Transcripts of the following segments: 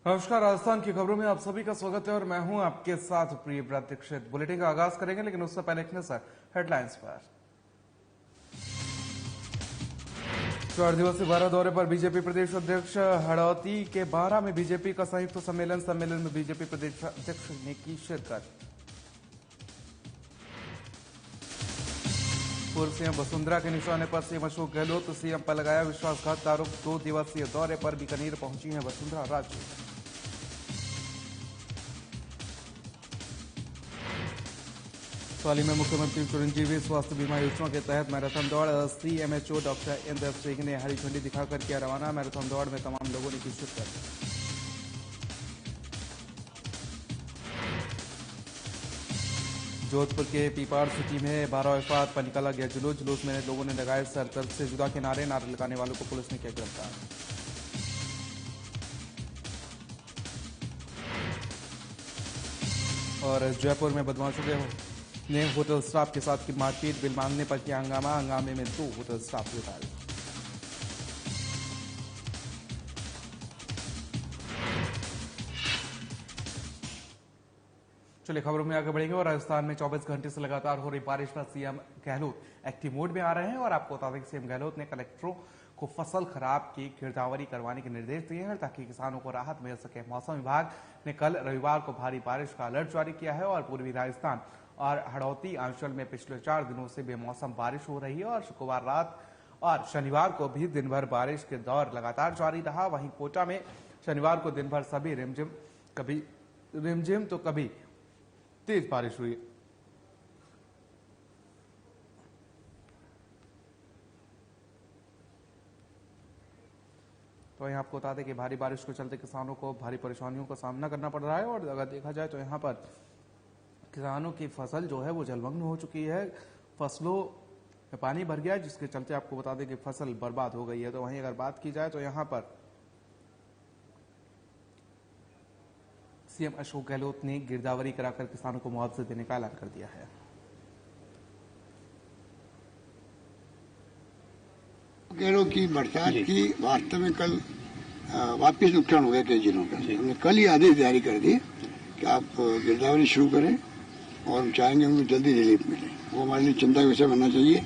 नमस्कार, राजस्थान की खबरों में आप सभी का स्वागत है और मैं हूं आपके साथ प्रिय प्रतीक्षित। बुलेटिन का आगाज करेंगे, लेकिन उससे पहले एक नजर हेडलाइंस पर। 4 दिवसीय भारत दौरे पर बीजेपी प्रदेश अध्यक्ष हड़ौती के बारा में बीजेपी का संयुक्त सम्मेलन में बीजेपी प्रदेश अध्यक्ष ने की शिरकत। पूर्व सीएम वसुंधरा के निशाने पर सीएम अशोक गहलोत, सीएम पर लगाया विश्वासघात का आरोप। 2 दिवसीय दौरे पर बीकानेर पहुंची हैं वसुंधरा राजे। सौली में मुख्यमंत्री चिरंजीवी स्वास्थ्य बीमा योजना के तहत मैराथन दौड़। सीएमएचओ डॉक्टर इंद्र सिंह ने हरी झंडी दिखाकर किया रवाना। मैराथन दौड़ में तमाम लोगों ने की शिरकत। जोधपुर के पीपाड़ सिटी में 12 वफात पर निकाला गया जुलूस में लोगों ने लगाए सर दर्द से जुदा के नारे लगाने वालों को पुलिस ने किया गिरफ्तार। और जयपुर में बदमाशों ने होटल स्टाफ के साथ की मारपीट। बिल मांगने पर किया हंगामे में 2 होटल स्टाफ घायल। चलिए खबरों में आगे बढ़ेंगे। और राजस्थान में 24 घंटे से लगातार हो रही बारिश पर सीएम गहलोत एक्टिव मोड में आ रहे हैं। और आपको बता दें कि सीएम गहलोत ने कलेक्टरों को फसल खराब की गिरदावरी करवाने के निर्देश दिए हैं ताकि किसानों को राहत मिल सके। मौसम विभाग ने कल रविवार को भारी बारिश का अलर्ट जारी किया है और पूर्वी राजस्थान और हड़ौती अंचल में पिछले 4 दिनों से बेमौसम बारिश हो रही है। और शुक्रवार रात और शनिवार को भी दिन भर बारिश के दौर लगातार जारी रहा। वहीं कोटा में शनिवार को दिन भर सभी रिमझिम तो कभी तेज बारिश हुई। तो यहाँ आपको बता दें कि भारी बारिश के चलते किसानों को भारी परेशानियों का सामना करना पड़ रहा है। और अगर देखा जाए तो यहाँ पर किसानों की फसल जो है वो जलमग्न हो चुकी है। फसलों में पानी भर गया है, जिसके चलते आपको बता दें कि फसल बर्बाद हो गई है। तो वहीं अगर बात की जाए तो यहाँ पर सीएम अशोक गहलोत ने गिरदावरी कराकर किसानों को मुआवजा देने का ऐलान कर दिया है। गहलोत की बरसात की वास्तव में कल वापिस नुकसान हो गया कई जिलों का। हमने कल ही आदेश जारी कर दिए कि आप गिरदावरी शुरू करें और हम चाहेंगे उनको जल्दी रिलीफ मिले। वो हमारे लिए चिंता का विषय बनना चाहिए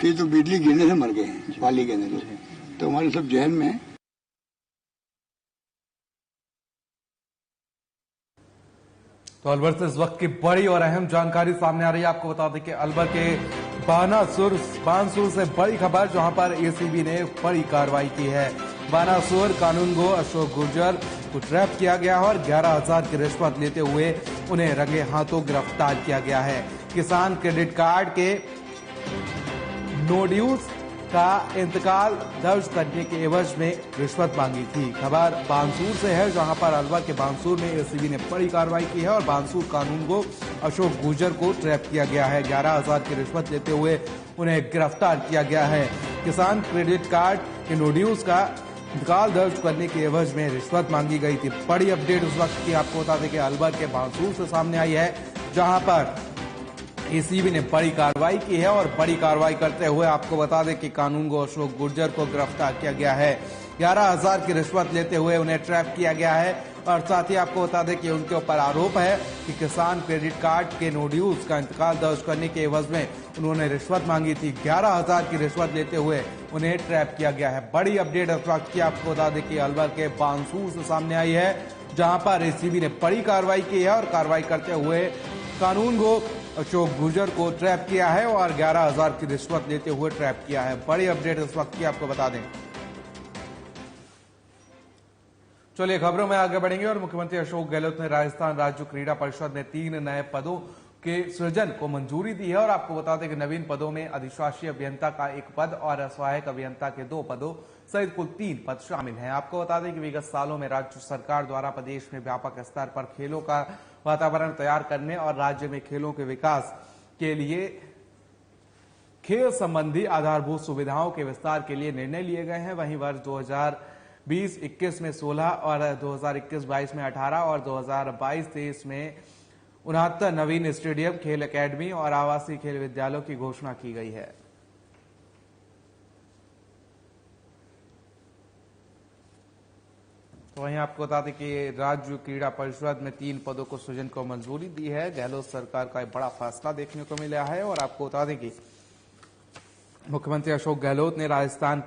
कि तो बिजली गिरने से मर गए हैं पाली के अंदर, तो हमारे सब जहन में है। तो अलवर से इस वक्त की बड़ी और अहम जानकारी सामने आ रही है। आपको बता दें कि अलवर के बानासुर से बड़ी खबर, जहां पर एसीबी ने बड़ी कार्रवाई की है। बानासुर कानूनगो अशोक गुर्जर को ट्रैप किया गया है और 11,000 की रिश्वत लेते हुए उन्हें रंगे हाथों गिरफ्तार किया गया है। किसान क्रेडिट कार्ड के नो ड्यूज का इंतकाल दर्ज करने के एवज में रिश्वत मांगी थी। खबर बानसूर से है, जहां पर अलवर के बानसूर में एसीबी ने बड़ी कार्रवाई की है और बानसूर कानूनगो अशोक गुर्जर को ट्रैप किया गया है। 11,000 की रिश्वत लेते हुए उन्हें गिरफ्तार किया गया है। किसान क्रेडिट कार्ड के नो ड्यूज का इंतकाल दर्ज करने के एवज में रिश्वत मांगी गई थी। बड़ी अपडेट उस वक्त की आपको बता दें कि अलवर के बानसूर से सामने आई है, जहां पर एसीबी ने बड़ी कार्रवाई की है। और बड़ी कार्रवाई करते हुए आपको बता दें कि कानूनगो अशोक गुर्जर को गिरफ्तार किया गया है। 11,000 की रिश्वत लेते हुए उन्हें ट्रैप किया गया है। और साथ ही आपको बता दें कि उनके ऊपर आरोप है कि किसान क्रेडिट कार्ड के नो ड्यूज का इंतकाल दर्ज करने के एवज में उन्होंने रिश्वत मांगी थी। 11,000 की रिश्वत लेते हुए उन्हें ट्रैप किया गया है। बड़ी अपडेट इस वक्त की आपको बता दें कि अलवर के बानसूर से सामने आई है, जहां पर एसीबी ने बड़ी कार्रवाई की है और कार्रवाई करते हुए कानूनगो अशोक गुर्जर को ट्रैप किया है और 11,000 की रिश्वत लेते हुए ट्रैप किया है। बड़ी अपडेट इस वक्त की आपको बता दें। चलिए खबरों में आगे बढ़ेंगे। और मुख्यमंत्री अशोक गहलोत ने राजस्थान राज्य क्रीड़ा परिषद में 3 नए पदों के सृजन को मंजूरी दी है। और आपको बता दें कि नवीन पदों में अधिशासी अभियंता का 1 पद और सहायक अभियंता के 2 पदों सहित कुल 3 पद शामिल हैं। आपको बता दें कि विगत सालों में राज्य सरकार द्वारा प्रदेश में व्यापक स्तर पर खेलों का वातावरण तैयार करने और राज्य में खेलों के विकास के लिए खेल संबंधी आधारभूत सुविधाओं के विस्तार के लिए निर्णय लिए गए हैं। वहीं वर्ष 2020-21 में 16 और 2021-22 में 18 और 2022-23 में 69 नवीन स्टेडियम, खेल एकेडमी और आवासीय खेल विद्यालयों की घोषणा की गई है। तो वहीं आपको बता दें कि राज्य क्रीड़ा परिषद में 3 पदों को सृजन को मंजूरी दी है। गहलोत सरकार का एक बड़ा फैसला देखने को मिला है और आपको बता दें कि मुख्यमंत्री अशोक गहलोत ने राजस्थान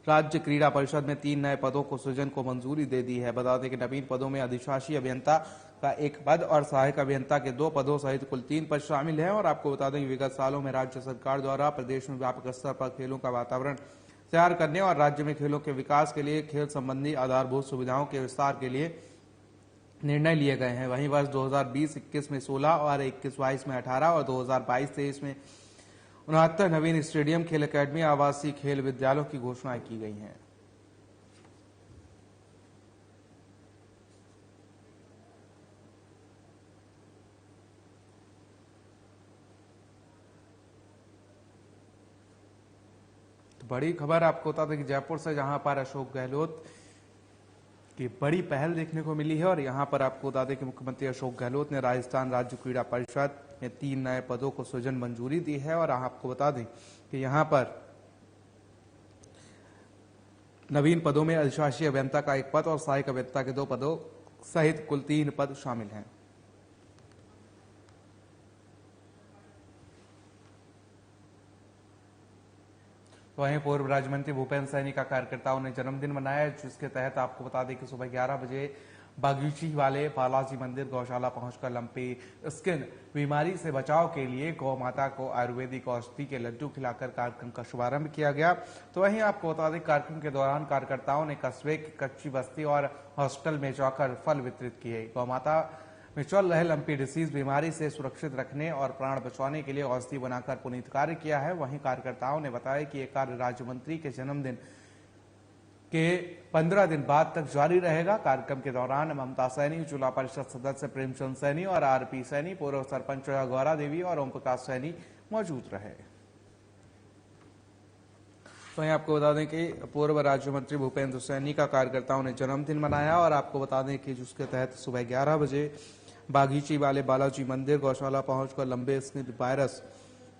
राज्य क्रीड़ा परिषद में 3 नए पदों को सृजन को मंजूरी दे दी है। बता दें कि नवीन पदों में अधिशासी अभियंता का 1 पद और सहायक अभियंता के 2 पदों सहित कुल 3 पद शामिल हैं। और आपको बता दें कि विगत सालों में राज्य सरकार द्वारा प्रदेश में व्यापक स्तर पर खेलों का वातावरण तैयार करने और राज्य में खेलों के विकास के लिए खेल संबंधी आधारभूत सुविधाओं के विस्तार के लिए निर्णय लिए गए हैं। वहीं वर्ष 2020-21 में 16 और 21-22 में 18 और 2022-23 में 69 नवीन स्टेडियम, खेल अकादमी, आवासीय खेल विद्यालयों की घोषणाएं की गई हैं। बड़ी खबर आपको बता दें कि जयपुर से, जहां पर अशोक गहलोत की बड़ी पहल देखने को मिली है और यहां पर आपको बता दें कि मुख्यमंत्री अशोक गहलोत ने राजस्थान राज्य क्रीड़ा परिषद में 3 नए पदों को सृजन मंजूरी दी है। और आपको बता दें कि यहां पर नवीन पदों में अधिशासी अभियंता का 1 पद और सहायक अभियंता के 2 पदों सहित कुल 3 पद शामिल हैं। तो वहीं पूर्व राज्य मंत्री भूपेंद्र सैनी का कार्यकर्ताओं ने जन्मदिन मनाया, जिसके तहत आपको बता दें कि सुबह 11 बजे बागीची वाले बालाजी मंदिर गौशाला पहुंचकर लंपी स्किन बीमारी से बचाव के लिए गौ माता को आयुर्वेदिक औषधि के लड्डू खिलाकर कार्यक्रम का शुभारंभ किया गया। तो वहीं आपको बता दें कार्यक्रम के दौरान कार्यकर्ताओं ने कस्बे की कच्ची बस्ती और हॉस्टल में जाकर फल वितरित किए। गौ माता में चल रहे लंपी डिसीज बीमारी से सुरक्षित रखने और प्राण बचाने के लिए औषधि बनाकर पुनीत कार्य किया है। वहीं कार्यकर्ताओं ने बताया कि ये कार्य राज्य मंत्री के जन्मदिन के 15 दिन बाद तक जारी रहेगा। कार्यक्रम के दौरान ममता सैनी, जिला परिषद सदस्य प्रेमचंद सैनी और आरपी सैनी, पूर्व सरपंच गौरा देवी और ओम प्रकाश सैनी मौजूद रहे। वहीं आपको बता दें कि पूर्व राज्य मंत्री भूपेंद्र सैनी का कार्यकर्ताओं ने जन्मदिन मनाया और आपको बता दें कि जिसके तहत सुबह 11 बजे बागीची वाले बालाजी मंदिर गौशाला पहुंचकर लंबे स्किन वायरस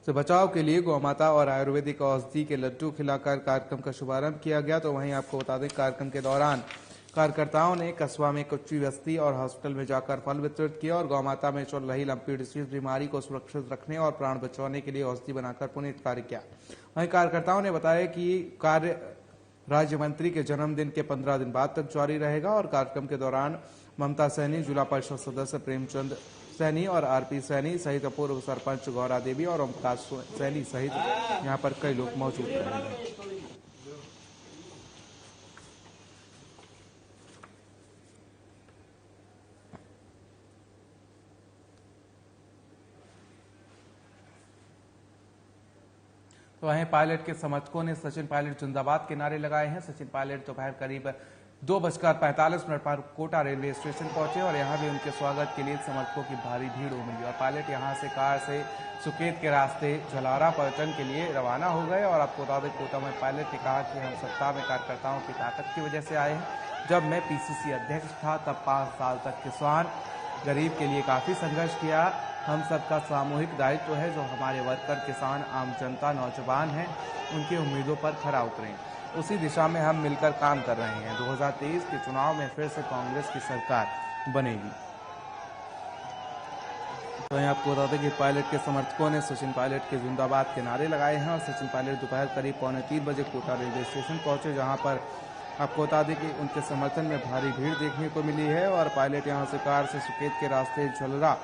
से बचाव के लिए गौमाता और आयुर्वेदिक औषधि के लड्डू खिलाकर कार्यक्रम का शुभारंभ किया गया। तो वहीं आपको बता दें कार्यक्रम के दौरान कार्यकर्ताओं ने कस्बा में कच्ची बस्ती और हॉस्पिटल में जाकर फल वितरित किया और गौमाता में चल रही लंपी डिसीज बीमारी को सुरक्षित रखने और प्राण बचाने के लिए औषधि बनाकर पुनीत कार्य किया। वहीं कार्यकर्ताओं ने बताया कि कार्य राज्य मंत्री के जन्मदिन के 15 दिन बाद तक जारी रहेगा और कार्यक्रम के दौरान ममता सैनी, जिला परिषद सदस्य प्रेमचंद सैनी और आरपी सैनी सहित पूर्व सरपंच गौरा देवी और ओम प्रकाश सैनी सहित यहाँ पर कई लोग मौजूद रहेंगे। तो वहीं पायलट के समर्थकों ने सचिन पायलट जिंदाबाद के नारे लगाए हैं। सचिन पायलट दोपहर करीब 2:45 पर कोटा रेलवे स्टेशन पहुंचे और यहां भी उनके स्वागत के लिए समर्थकों की भारी भीड़ उमड़ी और पायलट यहां से कार से सुकेत के रास्ते झलारा पर्यटन के लिए रवाना हो गए। और आपको बता दें कोटा में पायलट ने कहा कि हम सत्ता में कार्यकर्ताओं की ताकत की वजह से आए हैं। जब मैं पीसीसी अध्यक्ष था तब 5 साल तक किसान गरीब के लिए काफी संघर्ष किया। हम सबका सामूहिक दायित्व है जो हमारे वर्कर, किसान, आम जनता, नौजवान हैं उनकी उम्मीदों पर खरा उतरें। उसी दिशा में हम मिलकर काम कर रहे हैं। 2023 के चुनाव में फिर से कांग्रेस की सरकार बनेगी। तो यहाँ आपको बता दें कि पायलट के समर्थकों ने सचिन पायलट के जिंदाबाद के नारे लगाए हैं और सचिन पायलट दोपहर करीब 2:45 बजे कोटा रेलवे स्टेशन पहुंचे, जहां पर आपको बता दें कि उनके समर्थन में भारी भीड़ देखने को मिली है और पायलट यहां से कार से सुकेत के रास्ते झलरा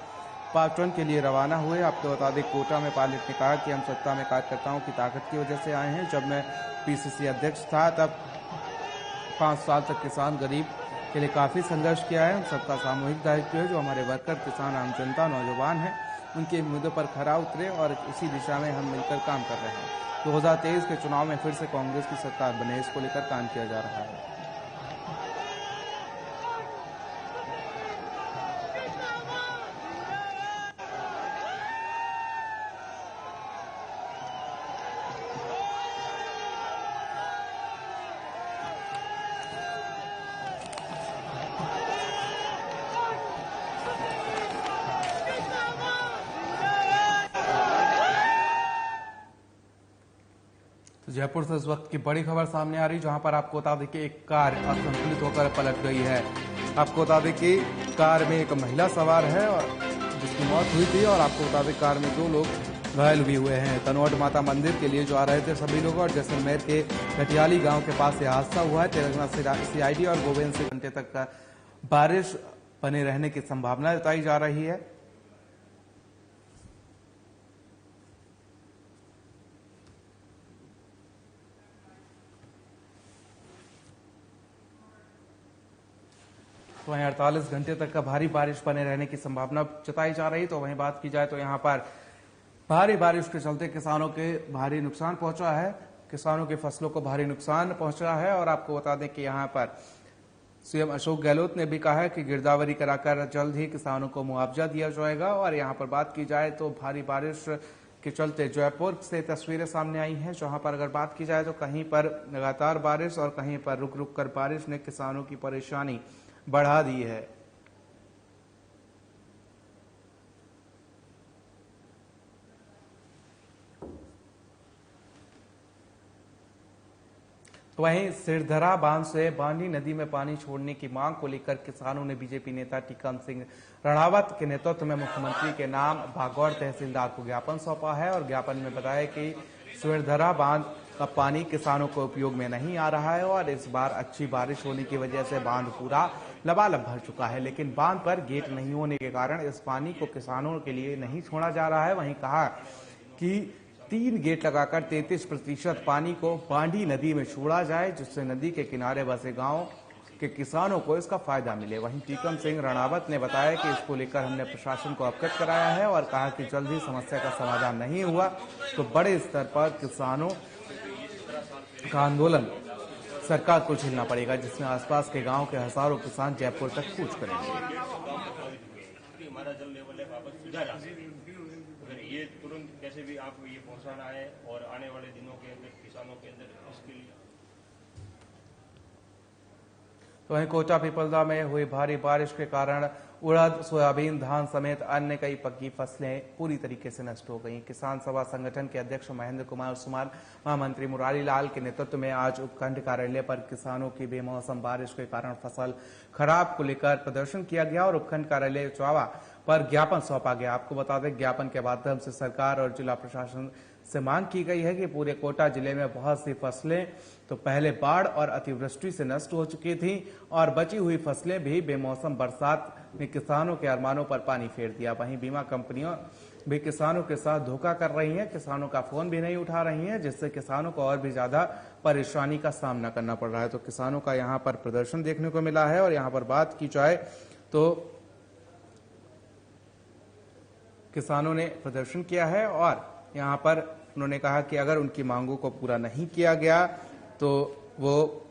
पाटन के लिए रवाना हुए। आपको बता दें कोटा में पायलट ने कहा कि हम सत्ता में कार्यकर्ताओं की ताकत की वजह से आए हैं। जब मैं पीसीसी अध्यक्ष था तब 5 साल तक किसान गरीब के लिए काफी संघर्ष किया है। हम सबका सामूहिक दायित्व है जो हमारे वर्कर, किसान, आम जनता, नौजवान हैं उनकी उम्मीदों पर खरा उतरे और इसी दिशा में हम मिलकर काम कर रहे हैं। 2023 के चुनाव में फिर से कांग्रेस की सरकार बने, इसको लेकर काम किया जा रहा है। जयपुर से इस वक्त की बड़ी खबर सामने आ रही, जहां पर आपको बता दें कि एक कार असंतुलित होकर पलट गई है। आपको बता दें कि कार में एक महिला सवार है और जिसकी मौत हुई थी, और आपको बता दें कार में 2 लोग घायल भी हुए हैं। तनोट माता मंदिर के लिए जो आ रहे थे सभी लोग, और जैसलमेर के घटियाली गांव के पास यह हादसा हुआ है। तेलंगाना CID और गोविंद से घंटे तक का बारिश बने रहने की संभावना जताई जा रही है। तो वहीं 48 घंटे तक का भारी बारिश बने रहने की संभावना जताई जा रही। तो वहीं बात की जाए तो यहां पर भारी बारिश के चलते किसानों के भारी नुकसान पहुंचा है। किसानों की फसलों को भारी नुकसान पहुंचा है, और आपको बता दें कि यहां पर CM अशोक गहलोत ने भी कहा है कि गिरदावरी कराकर जल्द ही किसानों को मुआवजा दिया जाएगा। और यहां पर बात की जाए तो भारी बारिश के चलते जयपुर से तस्वीरें सामने आई हैं, जहां पर अगर बात की जाए तो कहीं पर लगातार बारिश और कहीं पर रुक रुक कर बारिश ने किसानों की परेशानी बढ़ा दी है। तो वहीं सिरधरा बांध से बांडी नदी में पानी छोड़ने की मांग को लेकर किसानों ने बीजेपी नेता टीकम सिंह रणहावत के नेतृत्व में मुख्यमंत्री के नाम भागौर तहसीलदार को ज्ञापन सौंपा है। और ज्ञापन में बताया कि सिरधरा बांध का पानी किसानों को उपयोग में नहीं आ रहा है, और इस बार अच्छी बारिश होने की वजह से बांध पूरा लबालब भर चुका है, लेकिन बांध पर गेट नहीं होने के कारण इस पानी को किसानों के लिए नहीं छोड़ा जा रहा है। वहीं कहा कि 3 गेट लगाकर 33% पानी को बांडी नदी में छोड़ा जाए, जिससे नदी के किनारे बसे गांव के किसानों को इसका फायदा मिले। वहीं टीकम सिंह रणहावत ने बताया कि इसको लेकर हमने प्रशासन को अवगत कराया है, और कहा कि जल्द ही समस्या का समाधान नहीं हुआ तो बड़े स्तर पर किसानों का आंदोलन सरकार को झेलना पड़ेगा, जिसमें आसपास के गांव के हजारों किसान जयपुर तक कूच करेंगे। हमारा जल लेवल है वापस सुधारा, अगर ये तुरंत कैसे भी आप ये पहुंचाना है, और आने वाले दिनों के अंदर किसानों के अंदर इसके लिए। तो वहीं कोटा पिपलदा में हुई भारी बारिश के कारण उड़द, सोयाबीन, धान समेत अन्य कई पक्की फसलें पूरी तरीके से नष्ट हो गई। किसान सभा संगठन के अध्यक्ष महेंद्र कुमार सुमार, महामंत्री मुरारी लाल के नेतृत्व में आज उपखंड कार्यालय पर किसानों की बेमौसम बारिश के कारण फसल खराब को लेकर प्रदर्शन किया गया, और उपखंड कार्यालय चौवा पर ज्ञापन सौंपा गया। आपको बता दें, ज्ञापन के माध्यम से सरकार और जिला प्रशासन से मांग की गई है कि पूरे कोटा जिले में बहुत सी फसलें तो पहले बाढ़ और अतिवृष्टि से नष्ट हो चुकी थी, और बची हुई फसलें भी बेमौसम बरसात ने किसानों के अरमानों पर पानी फेर दिया। वहीं बीमा कंपनियों भी किसानों के साथ धोखा कर रही हैं, किसानों का फोन भी नहीं उठा रही हैं, जिससे किसानों को और भी ज्यादा परेशानी का सामना करना पड़ रहा है। तो किसानों का यहाँ पर प्रदर्शन देखने को मिला है, और यहाँ पर बात की जाए तो किसानों ने प्रदर्शन किया है, और यहाँ पर उन्होंने कहा कि अगर उनकी मांगों को पूरा नहीं किया गया तो वो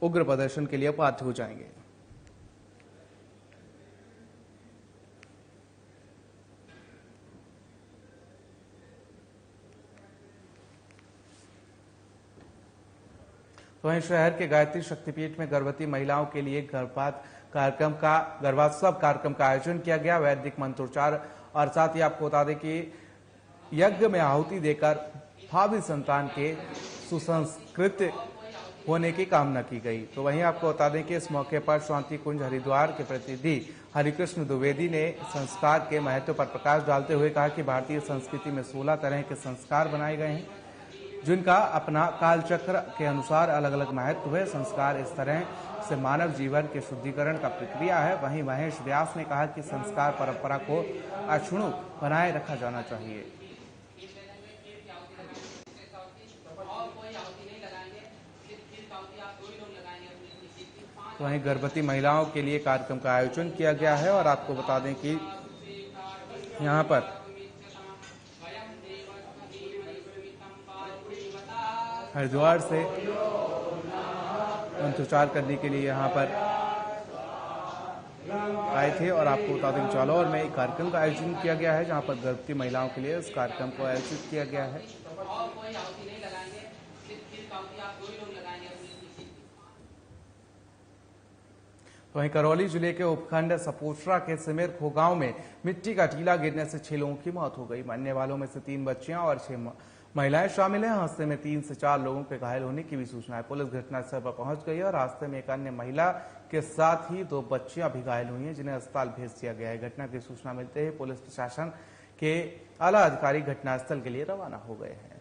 उग्र प्रदर्शन के लिए बाध्य हो जाएंगे। तो वहीं शहर के गायत्री शक्तिपीठ में गर्भवती महिलाओं के लिए गर्भात्सव कार्यक्रम का आयोजन किया गया। वैदिक मंत्रोच्चार और साथ ही आपको बता दें कि यज्ञ में आहुति देकर भावी संतान के सुसंस्कृत होने की कामना की गई। तो वहीं आपको बता दें कि इस मौके पर शांति कुंज हरिद्वार के प्रतिनिधि हरिकृष्ण द्विवेदी ने संस्कार के महत्व पर प्रकाश डालते हुए कहा कि भारतीय संस्कृति में 16 तरह के संस्कार बनाए गए हैं, जिनका अपना कालचक्र के अनुसार अलग अलग महत्व है। संस्कार इस तरह से मानव जीवन के शुद्धिकरण का प्रक्रिया है। वहीं महेश व्यास ने कहा कि संस्कार परंपरा को अक्षुण्ण बनाए रखा जाना चाहिए। तो वहीं गर्भवती महिलाओं के लिए कार्यक्रम का आयोजन किया गया है, और आपको बता दें कि यहाँ पर हरिद्वार से मंत्रोच्चार करने के लिए यहाँ पर आए थे, और आपको बता दें जालौर में एक कार्यक्रम का आयोजन किया गया है, जहाँ पर गर्भवती महिलाओं के लिए इस कार्यक्रम को आयोजित किया गया है। वहीं करौली जिले के उपखंड सपोचरा के सिमेर गांव में मिट्टी का टीला गिरने से 6 लोगों की मौत हो गई। मरने वालों में से 3 बच्चियां और 6 महिलाएं शामिल हैं। हादसे में 3 से 4 लोगों के घायल होने की भी सूचना है। पुलिस घटनास्थल पर पहुंच गई है और रास्ते में एक अन्य महिला के साथ ही 2 बच्चियां भी घायल हुई हैं, जिन्हें अस्पताल भेज दिया गया है। घटना की सूचना मिलते ही पुलिस प्रशासन के आला अधिकारी घटनास्थल के लिए रवाना हो गए हैं।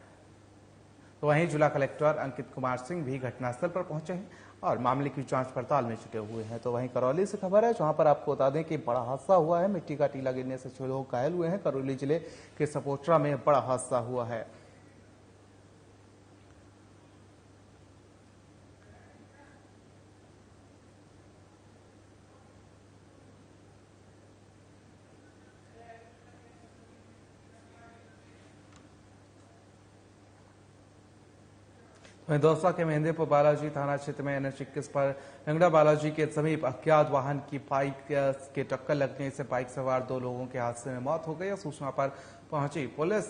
तो वहीं जिला कलेक्टर अंकित कुमार सिंह भी घटनास्थल पर पहुंचे हैं और मामले की जांच पड़ताल में जुटे हुए हैं। तो वहीं करौली से खबर है, जहां पर आपको बता दें कि बड़ा हादसा हुआ है। मिट्टी का टीला गिरने से 6 लोग घायल हुए हैं। करौली जिले के सपोटरा में बड़ा हादसा हुआ है। वहीं दौसा के मेहंदीपुर बालाजी थाना क्षेत्र में NH 21 पर लंगड़ा बालाजी के समीप अज्ञात वाहन की बाइक के टक्कर लगने से बाइक सवार 2 लोगों के हादसे में मौत हो गई। सूचना पर पहुंची पुलिस,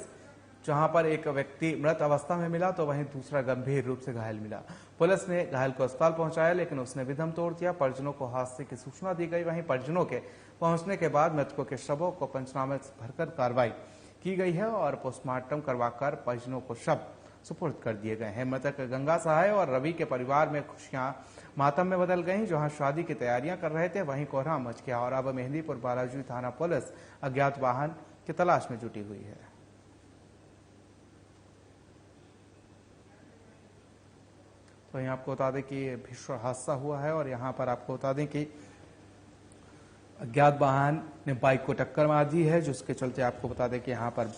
जहां पर एक व्यक्ति मृत अवस्था में मिला तो वहीं दूसरा गंभीर रूप से घायल मिला। पुलिस ने घायल को अस्पताल पहुंचाया, लेकिन उसने भी दम तोड़ दिया। परिजनों को हादसे की सूचना दी गई। वहीं परिजनों के पहुंचने के बाद मृतकों के शवों को पंचनामे भरकर कार्रवाई की गई है और पोस्टमार्टम करवाकर परिजनों को शव सुपुर्द कर दिए गए हैं। मृतक गंगा सहाय और रवि के परिवार में खुशियां मातम में बदल गईं। जहां शादी की तैयारियां कर रहे थे, वहीं कोहराम मच गया और अब मेहंदीपुर बालाजी थाना पुलिस अज्ञात वाहन की तलाश में जुटी हुई है। तो यहाँ आपको बता दें कि भीषण हादसा हुआ है और यहाँ पर आपको बता दें कि अज्ञात वाहन ने बाइक को टक्कर मार दी है, जिसके चलते आपको बता दें कि यहाँ पर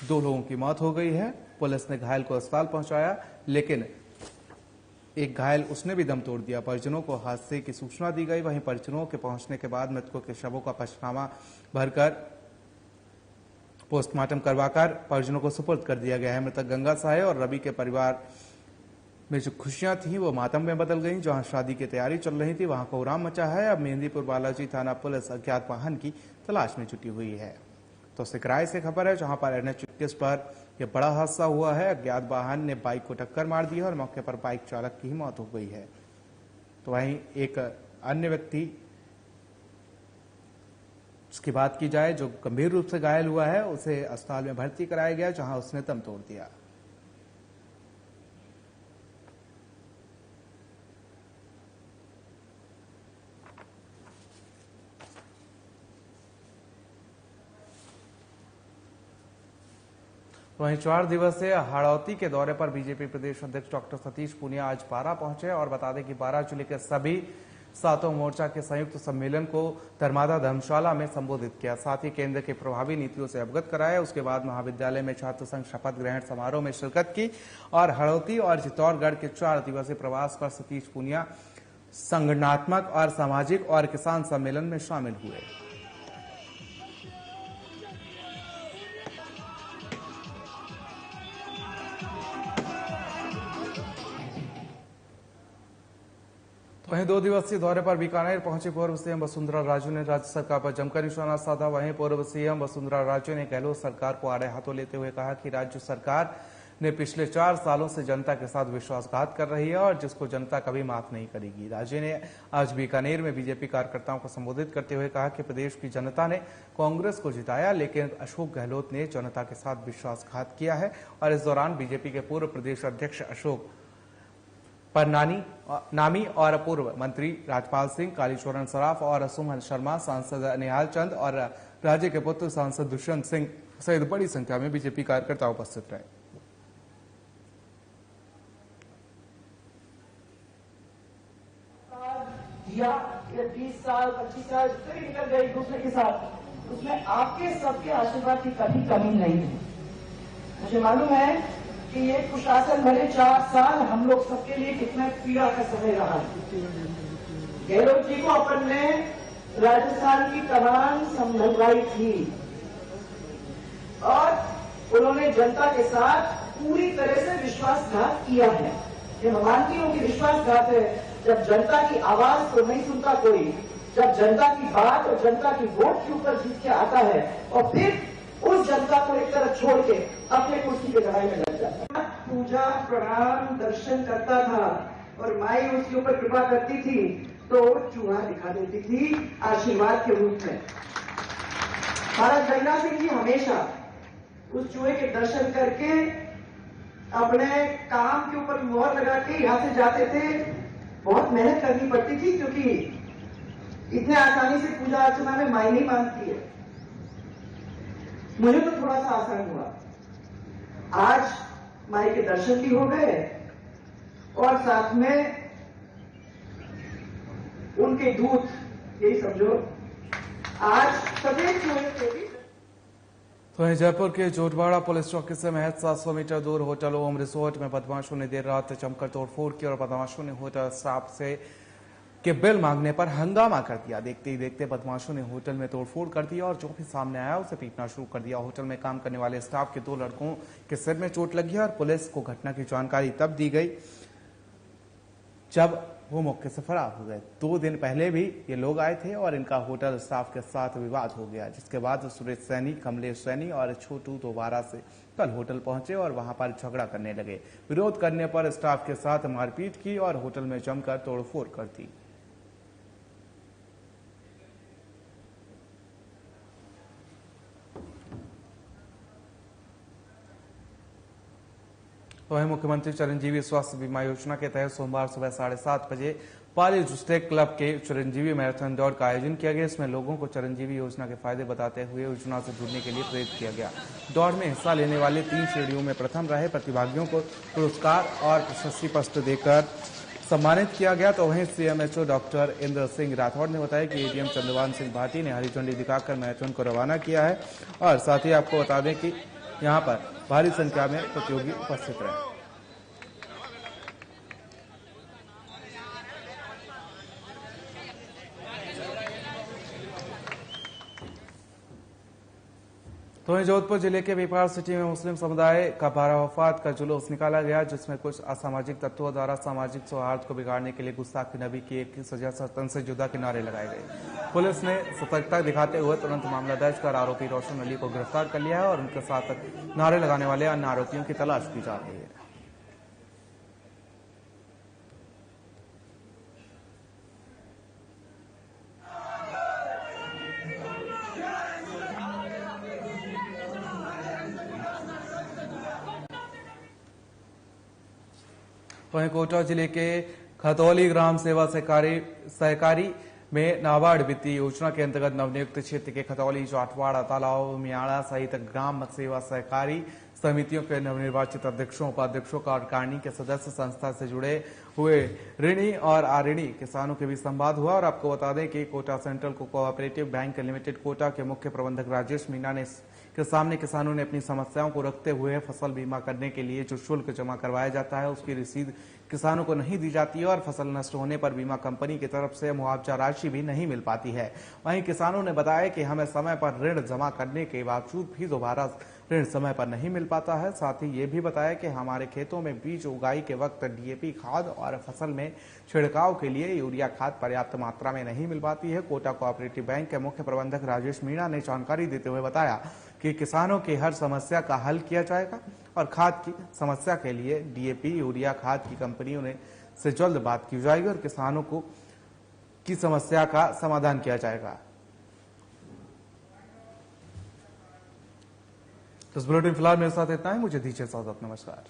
2 लोगों की मौत हो गई है। पुलिस ने घायल को अस्पताल पहुंचाया, लेकिन एक घायल उसने भी दम तोड़ दिया। परिजनों को हादसे की सूचना दी गई। वहीं परिजनों के पहुंचने के बाद मृतकों के शवों का पंचनामा भरकर पोस्टमार्टम करवाकर परिजनों को सुपुर्द कर दिया गया है। मृतक गंगा सहाय और रवि के परिवार में जो खुशियां थी वो मातम में बदल गईं। जहां शादी की तैयारी चल रही थी, वहां कोहराम मचा है। अब मेहंदीपुर बालाजी थाना पुलिस अज्ञात वाहन की तलाश में जुटी हुई है। तो सिकराय से खबर है, जहां पर NH 21 पर यह बड़ा हादसा हुआ है। अज्ञात वाहन ने बाइक को टक्कर मार दी है और मौके पर बाइक चालक की ही मौत हो गई है। तो वहीं एक अन्य व्यक्ति, उसकी बात की जाए, जो गंभीर रूप से घायल हुआ है, उसे अस्पताल में भर्ती कराया गया, जहां उसने दम तोड़ दिया। वहीं 4 दिवसीय हाड़ौती के दौरे पर बीजेपी प्रदेश अध्यक्ष डॉक्टर सतीश पूनिया आज बारां पहुंचे और बता दें कि बारां जिले के सभी 7 मोर्चा के संयुक्त सम्मेलन को धर्मादा धर्मशाला में संबोधित किया। साथ ही केंद्र के प्रभावी नीतियों से अवगत कराया। उसके बाद महाविद्यालय में छात्र संघ शपथ ग्रहण समारोह में शिरकत की और हाड़ौती और चित्तौड़गढ़ के 4 दिवसीय प्रवास पर सतीश पूनिया संगठनात्मक और सामाजिक और किसान सम्मेलन में शामिल हुए। वहीं 2 दिवसीय दौरे पर बीकानेर पहुंचे पूर्व सीएम वसुंधरा राजे ने राज्य सरकार पर जमकर निशाना साधा। वहीं पूर्व सीएम वसुंधरा राजे ने गहलोत सरकार को आड़े हाथों लेते हुए कहा कि राज्य सरकार ने पिछले 4 सालों से जनता के साथ विश्वासघात कर रही है और जिसको जनता कभी माफ नहीं करेगी। राजे ने आज बीकानेर में बीजेपी कार्यकर्ताओं को संबोधित करते हुए कहा कि प्रदेश की जनता ने कांग्रेस को जिताया, लेकिन अशोक गहलोत ने जनता के साथ विश्वासघात किया है। और इस दौरान बीजेपी के पूर्व प्रदेश अध्यक्ष अशोक नामी और पूर्व मंत्री राजपाल सिंह, कालीचरण सराफ और सुमन शर्मा, सांसद निहाल चंद और राज्य के पुत्र सांसद दुष्यंत सिंह सहित बड़ी संख्या में बीजेपी कार्यकर्ता उपस्थित रहे। या 20 साल 25 साल जितने भी निकल गए एक दूसरे के साथ, उसमें आपके सबके आशीर्वाद की कभी कमी नहीं है। मुझे मालूम है कि ये कुशासन भले 4 साल हम लोग सबके लिए कितना पीड़ा का समय रहा है। गहलोत जी को अपन ने राजस्थान की कमान संभलवाई थी और उन्होंने जनता के साथ पूरी तरह से विश्वासघात किया है। ये मैं मानती हूं कि विश्वासघात है जब जनता की आवाज को नहीं सुनता कोई, जब जनता की बात और जनता की वोट के ऊपर जीत के आता है और फिर उस जनता को एक तरफ छोड़ के अपने कुर्सी के लड़ाई में लग जाता है। पूजा प्रणाम दर्शन करता था और माई उसके ऊपर कृपा करती थी तो चूहा दिखा देती थी आशीर्वाद के रूप में। महाराज जगन्नाथ सिंह जी हमेशा उस चूहे के दर्शन करके अपने काम के ऊपर मोहर लगा के यहां से जाते थे। बहुत मेहनत करनी पड़ती थी क्योंकि इतने आसानी से पूजा अर्चना में माई नहीं मानती है। मुझे तो थोड़ा सा आसान हुआ। आज माई के दर्शन भी हो गए और साथ में उनके दूत, यही समझो, आज सफेद चूहे के भी। तो वहीं जयपुर के जोटवाड़ा पुलिस चौकी से महज 700 मीटर दूर होटल ओम रिसोर्ट में बदमाशों ने देर रात जमकर तोड़फोड़ की और बदमाशों ने होटल स्टाफ से के बिल मांगने पर हंगामा कर दिया। देखते ही देखते बदमाशों ने होटल में तोड़फोड़ कर दिया और जो भी सामने आया उसे पीटना शुरू कर दिया। होटल में काम करने वाले स्टाफ के 2 लड़कों के सिर में चोट लगी और पुलिस को घटना की जानकारी तब दी गई जब वो मौके से फरार हो गए। 2 दिन पहले भी ये लोग आए थे और इनका होटल स्टाफ के साथ विवाद हो गया, जिसके बाद सुरेश सैनी, कमलेश सैनी और छोटू दोबारा से कल होटल पहुंचे और वहां पर झगड़ा करने लगे। विरोध करने पर स्टाफ के साथ मारपीट की और होटल में जमकर तोड़फोड़ कर दी। तो वहीं मुख्यमंत्री चिरंजीवी स्वास्थ्य बीमा योजना के तहत सोमवार सुबह 7:30 बजे पाली डिस्ट्रिक्ट क्लब के चिरंजीवी मैराथन दौड़ का आयोजन किया गया। इसमें लोगों को चिरंजीवी योजना के फायदे बताते हुए योजना से जुड़ने के लिए प्रेरित किया गया। दौड़ में हिस्सा लेने वाले 3 श्रेणियों में प्रथम रहे प्रतिभागियों को पुरस्कार और प्रशस्ति पत्र देकर सम्मानित किया गया। तो वहीं सीएमएचओ डॉक्टर इंद्र सिंह राठौड़ ने बताया कि एडीएम चंद्रभान सिंह भाटी ने हरी झंडी दिखाकर मैराथन को रवाना किया है और साथ ही आपको बता दें कि यहाँ पर भारी संख्या में प्रतियोगी उपस्थित रहे। तो वहीं जोधपुर जिले के व्यापार सिटी में मुस्लिम समुदाय का बारावफात का जुलूस निकाला गया, जिसमें कुछ असामाजिक तत्वों द्वारा सामाजिक सौहार्द को बिगाड़ने के लिए गुस्ताखी नबी की एक सजा सतन से जुदा के नारे लगाए गए। पुलिस ने सतर्कता दिखाते हुए तुरंत मामला दर्ज कर आरोपी रोशन अली को गिरफ्तार कर लिया है और उनके साथ नारे लगाने वाले अन्य आरोपियों की तलाश की जा रही है। वहीं कोटा जिले के खतौली ग्राम सेवा सहकारी में नाबार्ड वित्तीय योजना के अंतर्गत नवनियुक्त क्षेत्र के खतौली, जाटवाड़ा, तालाब, मियाड़ा सहित ग्राम सेवा सहकारी समितियों के नवनिर्वाचित अध्यक्षों, उपाध्यक्षों, कार्यकारिणी के सदस्य, संस्था से जुड़े हुए ऋणी और अऋणी किसानों के बीच संवाद हुआ। और आपको बता दें कि Kota central cooperative bank limited Kota के मुख्य प्रबंधक राजेश मीणा ने के सामने किसानों ने अपनी समस्याओं को रखते हुए फसल बीमा करने के लिए जो शुल्क जमा करवाया जाता है उसकी रसीद किसानों को नहीं दी जाती है और फसल नष्ट होने पर बीमा कंपनी की तरफ से मुआवजा राशि भी नहीं मिल पाती है। वहीं किसानों ने बताया कि हमें समय पर ऋण जमा करने के बावजूद भी दोबारा ऋण समय पर नहीं मिल पाता है। साथ ही ये भी बताया कि हमारे खेतों में बीज उगाई के वक्त डीएपी खाद और फसल में छिड़काव के लिए यूरिया खाद पर्याप्त मात्रा में नहीं मिल पाती है। कोटा कोऑपरेटिव बैंक के मुख्य प्रबंधक राजेश मीणा ने जानकारी देते हुए बताया कि किसानों की हर समस्या का हल किया जाएगा और खाद की समस्या के लिए डीएपी यूरिया खाद की कंपनियों से जल्द बात की जाएगी और किसानों की समस्या का समाधान किया जाएगा। तो इस बुलेटिन फिलहाल मेरे साथ इतना ही। मुझे दीजिए इजाजत। नमस्कार।